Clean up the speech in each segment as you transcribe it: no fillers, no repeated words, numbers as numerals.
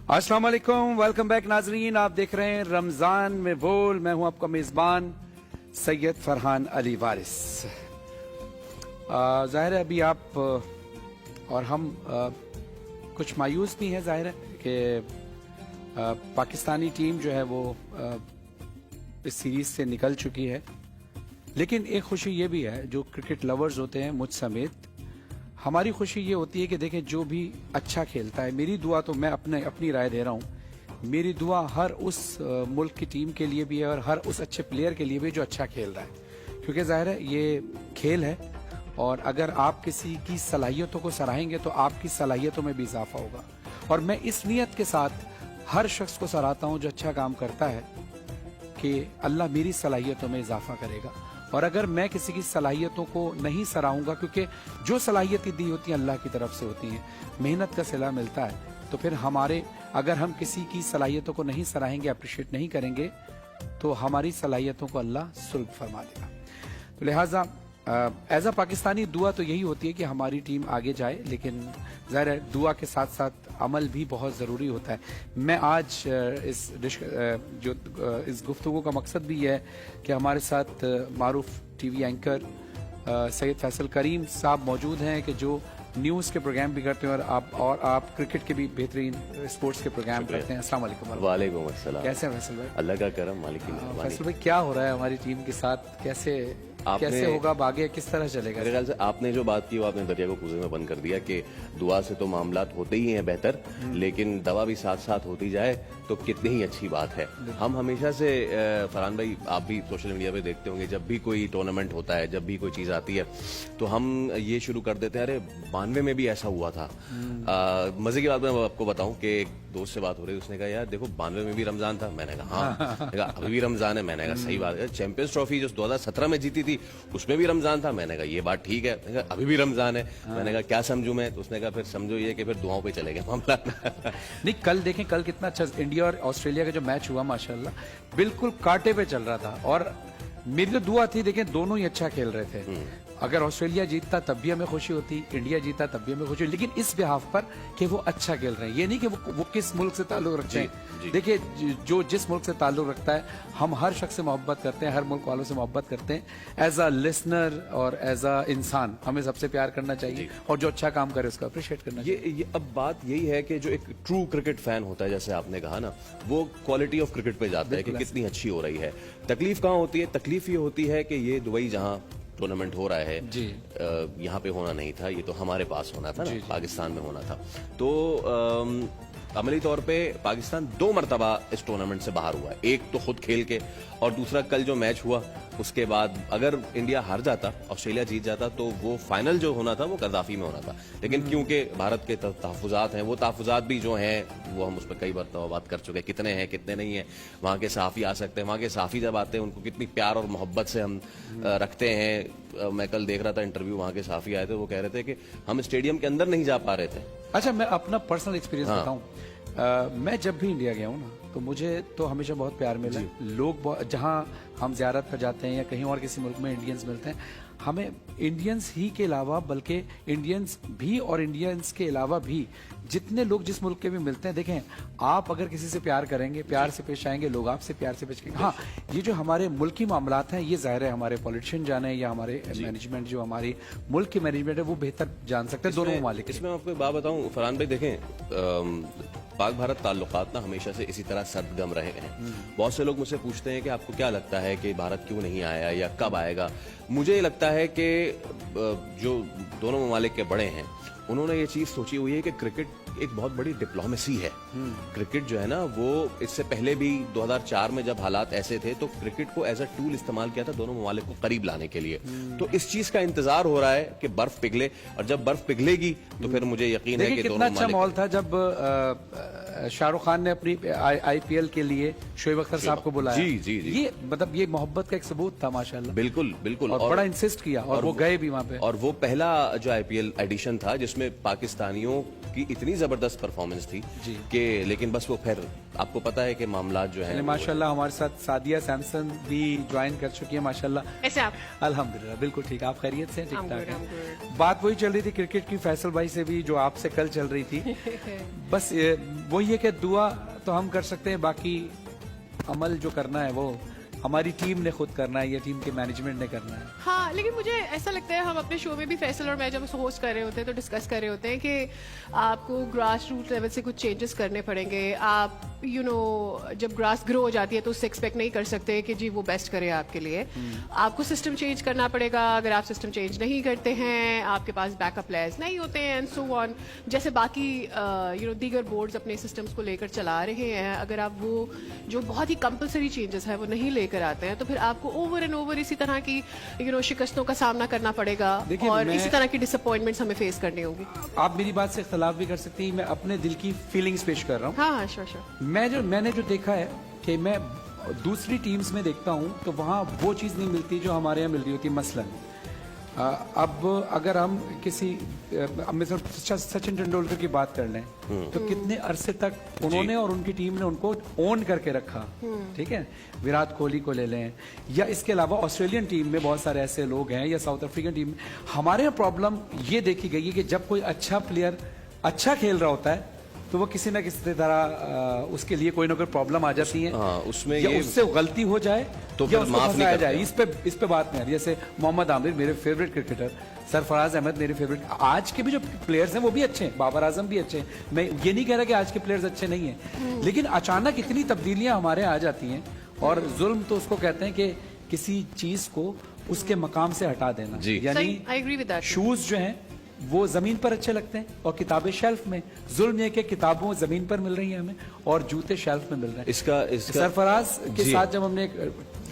अस्सलाम वालेकुम, welcome back नाजरीन। आप देख रहे हैं रमजान में बोल। मैं हूं आपका मेजबान सैयद फरहान अली वारिस। जाहिर है अभी आप और हम कुछ मायूस भी हैं, जाहिर है कि पाकिस्तानी टीम जो है वो इस सीरीज से निकल चुकी है। लेकिन एक खुशी ये भी है, जो क्रिकेट लवर्स होते हैं मुझ समेत, हमारी खुशी ये होती है कि देखें जो भी अच्छा खेलता है, मेरी दुआ तो मैं अपनी राय दे रहा हूँ, मेरी दुआ हर उस मुल्क की टीम के लिए भी है और हर उस अच्छे प्लेयर के लिए भी जो अच्छा खेल रहा है। क्योंकि जाहिर है ये खेल है और अगर आप किसी की सलाहियतों को सराहेंगे तो आपकी सलाहियतों में भी इजाफा होगा। और मैं इस नीयत के साथ हर शख्स को सराहता हूँ जो अच्छा काम करता है कि अल्लाह मेरी सलाहियतों में इजाफा करेगा। और अगर मैं किसी की सलाहियतों को नहीं सराहूंगा, क्योंकि जो सलाहियतें दी होती हैं अल्लाह की तरफ से होती हैं, मेहनत का सिला मिलता है, तो फिर अगर हम किसी की सलाहियतों को नहीं सराहेंगे, अप्रिशिएट नहीं करेंगे, तो हमारी सलाहियतों को अल्लाह सुल्ब फरमा देगा। तो लिहाजा एज अ पाकिस्तानी दुआ तो यही होती है कि हमारी टीम आगे जाए, लेकिन ज़ाहिर है दुआ के साथ साथ अमल भी बहुत ज़रूरी होता है। मैं आज इस गुफ्तगू का मकसद भी है कि हमारे साथ मारूफ टीवी एंकर सैयद फैसल करीम साहब मौजूद हैं कि जो न्यूज़ के प्रोग्राम भी करते हैं और आप क्रिकेट के भी बेहतरीन स्पोर्ट्स के प्रोग्राम करते हैं। अस्सलाम वालेकुम। वालेकुम अस्सलाम। कैसे हैं फैसल भाई? अल्लाह का करम, मालिक की मेहरबानी। फैसल भाई क्या हो रहा है हमारी टीम के साथ? कैसे होगा आगे, किस तरह चलेगा? मेरे ख्याल से आपने जो बात की वो आपने दरिया को कूजे में बंद कर दिया कि दुआ से तो मामलात होते ही हैं बेहतर, लेकिन दवा भी साथ साथ होती जाए तो कितनी ही अच्छी बात है। हम हमेशा से फरहान भाई, आप भी सोशल मीडिया पे देखते होंगे, जब भी कोई टूर्नामेंट होता है, जब भी कोई चीज आती है तो हम ये शुरू कर देते हैं, अरे 92 में भी ऐसा हुआ था। मजे की बात मैं आपको बताऊं कि एक दोस्त से बात हो रही, उसने कहा यार देखो 92 में भी रमजान था। मैंने कहा हाँ। अभी भी रमजान है। मैंने कहा सही बात है। चैंपियंस ट्रॉफी जो 2017 में जीती थी उसमें भी रमजान था। मैंने कहा ये बात ठीक है। मैंने कहा अभी भी रमजान है। मैंने कहा क्या समझूं मैं? तो उसने कहा फिर समझो ये कि फिर दुआओं पे चले गए मामला। नहीं, कल देखें, कल कितना अच्छा इंडिया और ऑस्ट्रेलिया का जो मैच हुआ, माशाल्लाह बिल्कुल कांटे पे चल रहा था। और मेरी तो दुआ थी, देखें दोनों ही अच्छा खेल रहे थे। अगर ऑस्ट्रेलिया जीतता तब भी हमें खुशी होती, इंडिया जीता तब भी हमें खुशी होती, लेकिन इस बिहाफ पर कि वो अच्छा खेल रहे हैं। ये नहीं कि वो किस मुल्क से ताल्लुक रखते हैं। देखिए जो जिस मुल्क से ताल्लुक रखता है, हम हर शख्स से मोहब्बत करते हैं, हर मुल्क वालों से मोहब्बत करते हैं। एज अ लिसनर और एज अ इंसान हमें सबसे प्यार करना चाहिए और जो अच्छा काम करे उसको अप्रिशिएट करना चाहिए। ये अब बात यही है कि जो एक ट्रू क्रिकेट फैन होता है, जैसे आपने कहा ना, वो क्वालिटी ऑफ क्रिकेट पे जाता है कि कितनी अच्छी हो रही है। तकलीफ कहाँ होती है? तकलीफ ये होती है कि ये दुबई जहाँ टूर्नामेंट हो रहा है, यहाँ पे होना नहीं था, ये तो हमारे पास होना था ना, पाकिस्तान में होना था। तो अमली तौर पे पाकिस्तान 2 मरतबा इस टूर्नामेंट से बाहर हुआ है। एक तो खुद खेल के, और दूसरा कल जो मैच हुआ उसके बाद अगर इंडिया हार जाता, ऑस्ट्रेलिया जीत जाता, तो वो फाइनल जो होना था वो कदाफी में होना था। लेकिन क्योंकि भारत के तहफुजात हैं, वो तहफुजात भी जो हैं वो हम उस पर कई बार बात कर चुके हैं, कितने हैं कितने नहीं है। वहाँ के सहाफ़ी आ सकते हैं, वहाँ के सहाफ़ी जब आते हैं उनको कितनी प्यार और मोहब्बत से हम रखते हैं। मैं कल देख रहा था इंटरव्यू, वहाँ के सहाफ़ी आए थे, वो कह रहे थे कि हम स्टेडियम के अंदर नहीं जा पा रहे थे। अच्छा, मैं अपना पर्सनल एक्सपीरियंस बताऊं। मैं जब भी इंडिया गया हूं ना, तो मुझे तो हमेशा बहुत प्यार मिला। लोग जहां हम ज़ियारत पर जाते हैं या कहीं और किसी मुल्क में इंडियंस मिलते हैं, हमें इंडियंस ही के अलावा, बल्कि इंडियंस भी और इंडियंस के अलावा भी जितने लोग जिस मुल्क के भी मिलते हैं, देखें आप अगर किसी से प्यार करेंगे, प्यार से पेश आएंगे, लोग आपसे प्यार से पेश आएंगे। हाँ, ये जो हमारे मुल्की मामलात हैं, ये जाहिर है हमारे पॉलिटिशियन जाने या हमारे मैनेजमेंट, जो हमारी मुल्क की मैनेजमेंट है, वो बेहतर जान सकते हैं दोनों ममालिक। इसमें आपको एक बात बताऊं फरहान भाई, देखें पाक भारत ताल्लुकात ना हमेशा से इसी तरह सरगर्म रहे हैं। बहुत से लोग मुझसे पूछते हैं कि आपको क्या लगता है कि भारत क्यों नहीं आया या कब आएगा? मुझे लगता है कि जो दोनों ममालिक के बड़े हैं उन्होंने ये चीज सोची हुई है कि क्रिकेट एक बहुत बड़ी डिप्लोमेसी है। क्रिकेट जो है ना, वो इससे पहले भी 2004 में जब हालात ऐसे थे तो क्रिकेट को एज अ टूल इस्तेमाल किया था दोनों ममालिक को करीब लाने के लिए। तो इस चीज का इंतजार हो रहा है कि बर्फ पिघले, और जब बर्फ पिघलेगी तो फिर मुझे यकीन है कि कितना अच्छा माहौल था जब शाहरुख खान ने अपनी IPL के लिए शोएब अख्तर साहब को बुलाया। जी। ये मतलब ये मोहब्बत का एक सबूत था माशाल्लाह। बिल्कुल बिल्कुल, और बड़ा इंसिस्ट किया, और वो गए भी वहां पे। और वो पहला जो IPL एडिशन था जिसमें पाकिस्तानियों की इतनी जबरदस्त परफॉर्मेंस थी जी। कि लेकिन बस वो फिर आपको पता है कि मामला जो है माशाल्लाह हमारे साथ सादिया सैमसन भी ज्वाइन कर चुकी है माशाल्लाह। ऐसे आप अल्हम्दुलिल्लाह बिल्कुल ठीक। आप खैरियत से ठीक I'm ठाक good, I'm हैं? good. बात वही चल रही थी क्रिकेट की, फैसल भाई से भी जो आपसे कल चल रही थी। बस वही है कि दुआ तो हम कर सकते हैं, बाकी अमल जो करना है वो हमारी टीम ने खुद करना है या टीम के मैनेजमेंट ने करना है। हाँ, लेकिन मुझे ऐसा लगता है हम अपने शो में भी फैसल और मैं जब उसको होस्ट कर रहे होते हैं तो डिस्कस कर रहे होते हैं कि आपको ग्रास रूट लेवल से कुछ चेंजेस करने पड़ेंगे। आप जब ग्रास ग्रो हो जाती है तो उससे एक्सपेक्ट नहीं कर सकते कि जी वो बेस्ट करे आपके लिए। आपको सिस्टम चेंज करना पड़ेगा। अगर आप सिस्टम चेंज नहीं करते हैं, आपके पास बैकअप प्लेयर्स नहीं होते हैं एंड सो ऑन, जैसे बाकी दीगर बोर्ड्स अपने सिस्टम्स को लेकर चला रहे हैं, अगर आप वो जो बहुत ही कंपलसरी चेंजेस है वो नहीं लेकर आते हैं तो फिर आपको ओवर एंड ओवर इसी तरह की शिकस्तों का सामना करना पड़ेगा और इसी तरह की डिसअपॉइंटमेंट्स हमें फेस करनी होगी। आप मेरी बात से इख्तलाफ भी कर सकती हैं, मैं अपने दिल की फीलिंग्स पेश कर रहा हूँ। हाँ, श्योर। मैंने जो देखा है कि मैं दूसरी टीम्स में देखता हूँ तो वहाँ वो चीज़ नहीं मिलती जो हमारे यहाँ मिल रही होती। मसलन अब अगर हम किसी सचिन तेंदुलकर की बात कर लें तो कितने अरसे तक उन्होंने और उनकी टीम ने उनको ओन करके रखा, ठीक है। विराट कोहली को ले लें या इसके अलावा ऑस्ट्रेलियन टीम में बहुत सारे ऐसे लोग हैं या साउथ अफ्रीकन टीम में। हमारे यहाँ प्रॉब्लम ये देखी गई है कि जब कोई अच्छा प्लेयर अच्छा खेल रहा होता है तो वो किसी ना किसी तरह उसके लिए कोई ना कोई प्रॉब्लम आ जाती है। उसमें या उससे गलती हो जाए तो या फिर उसको माफ नहीं फंसाया करते जाए। इस पे बात नहीं आ रही। जैसे मोहम्मद आमिर मेरे फेवरेट क्रिकेटर, सरफराज अहमद मेरे फेवरेट, आज के भी जो प्लेयर्स हैं वो भी अच्छे हैं, बाबर आजम भी अच्छे हैं। मैं ये नहीं कह रहा कि आज के प्लेयर्स अच्छे नहीं हैं, लेकिन अचानक इतनी तब्दीलियां हमारे आ जाती हैं और जुल्म तो उसको कहते हैं कि किसी चीज को उसके मकाम से हटा देना। यानी शूज जो हैं वो जमीन पर अच्छे लगते हैं और किताबें शेल्फ में। जुल्म ये कि किताबों जमीन पर मिल रही हैं हमें और जूते शेल्फ में मिल रहे हैं। इसका सरफराज के साथ जब हमने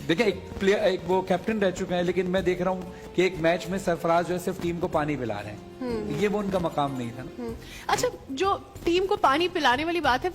देखिए एक वो कैप्टन रह चुके हैं, लेकिन मैं देख रहा हूँ कि एक मैच में सरफराज जो है सिर्फ टीम को पानी पिला रहे हैं। ये वो उनका मकाम नहीं था। अच्छा, जो टीम को पानी पिलाने वाली बात है,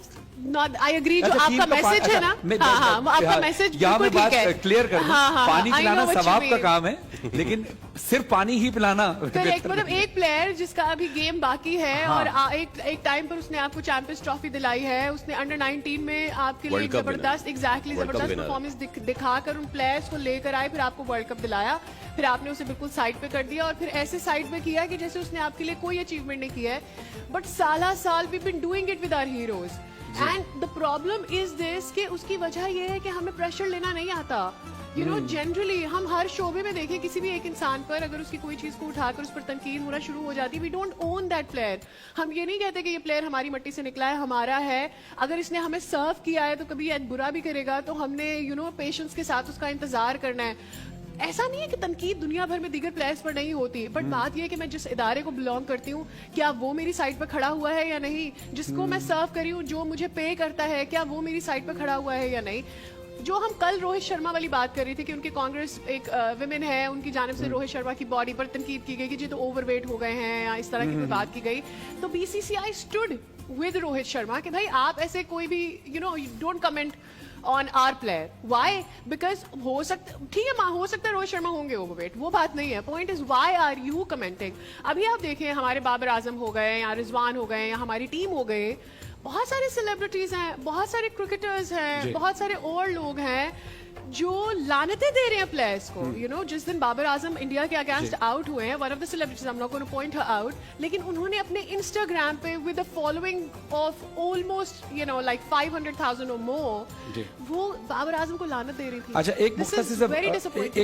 आई एग्री, जो आपका मैसेज है ना, हाँ, आपका मैसेज यहाँ मैं बात क्लियर कर दूं, पानी पिलाना सवाब का काम है, लेकिन सिर्फ पानी ही पिलाना मतलब एक प्लेयर जिसका अभी गेम बाकी है और एक टाइम पर उसने आपको चैंपियंस ट्रॉफी दिलाई है, उसने अंडर 19 में आपके लिए जबरदस्त जबरदस्त परफॉर्मेंस दिखाकर उन प्लेयर्स को लेकर आए, फिर आपको वर्ल्ड कप दिलाया, फिर आपने उसे बिल्कुल साइड पे कर दिया और फिर ऐसे साइड पे किया कि जैसे उसने आपके लिए कोई अचीवमेंट नहीं किया है। बट साल we been doing it with our heroes and the problem is this कि उसकी वजह यह है कि हमें प्रेशर लेना नहीं आता। जनरली हम हर शोबे में देखें किसी भी एक इंसान पर अगर उसकी कोई चीज को उठाकर उस पर तनकीद होना शुरू हो जाती है, we don't own that player. हम ये नहीं कहते कि ये प्लेयर हमारी मट्टी से निकला है, हमारा है। अगर इसने हमें सर्व किया है तो कभी बुरा भी करेगा तो हमने पेशेंस के साथ उसका इंतजार करना है। ऐसा नहीं है कि तनकीद दुनिया भर में दीगर प्लेयर्स पर नहीं होती, बट बात यह है कि मैं जिस इदारे को बिलोंग करती हूँ, क्या वो मेरी साइड पर खड़ा हुआ है या नहीं। जिसको मैं सर्व करी हूँ, जो मुझे पे करता है, क्या वो मेरी साइड पर खड़ा हुआ है या नहीं। जो हम कल रोहित शर्मा वाली बात कर रही थी कि उनके कांग्रेस एक विमेन है, उनकी जानिब से रोहित शर्मा की बॉडी पर तनकीद की गई कि जी तो ओवरवेट हो गए हैं या इस तरह की कोई बात की गई, तो BCCI stood with Rohit Sharma कि भाई आप ऐसे कोई भी don't comment on our player. Why? Because हो सकता, ठीक है, हो सकता है रोहित शर्मा होंगे ओवरवेट, वो बात नहीं है। Point is why are you commenting. अभी आप देखें हमारे बाबर आजम हो गए या रिजवान हो गए या हमारी टीम हो गए, बहुत सारे सेलिब्रिटीज हैं, बहुत सारे क्रिकेटर्स हैं, बहुत सारे और लोग हैं जो लानतें दे रहे हैं प्लेयर्स को। जिस दिन बाबर आजम इंडिया के अगेंस्ट आउट हुए हैं, one of the celebrities, I am not going two point her out, लेकिन उन्होंने अपने इंस्टाग्राम पे with a following of almost like 500,000 और मोर, वो बाबर आजम को लानत दे रही थी। अच्छा, एक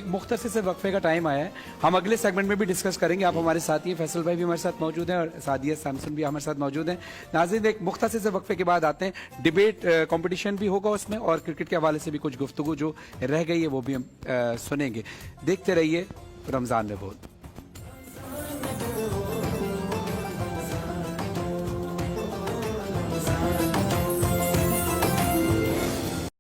मुख्तसर से वक्फे का टाइम आया है, हम अगले सेगमेंट में भी डिस्कस करेंगे। आप हमारे साथ ही, फैसल भाई भी हमारे साथ मौजूद हैं और सादिया सैमसन भी हमारे साथ मौजूद हैं। नाज़रीन, एक मुख्तसर से वक्फे के बाद आते हैं, डिबेट कंपटीशन भी होगा उसमें और क्रिकेट के हवाले से भी कुछ गुफ्तगू जो रह गई है वो भी हम सुनेंगे। देखते रहिए रमजान में बहुत।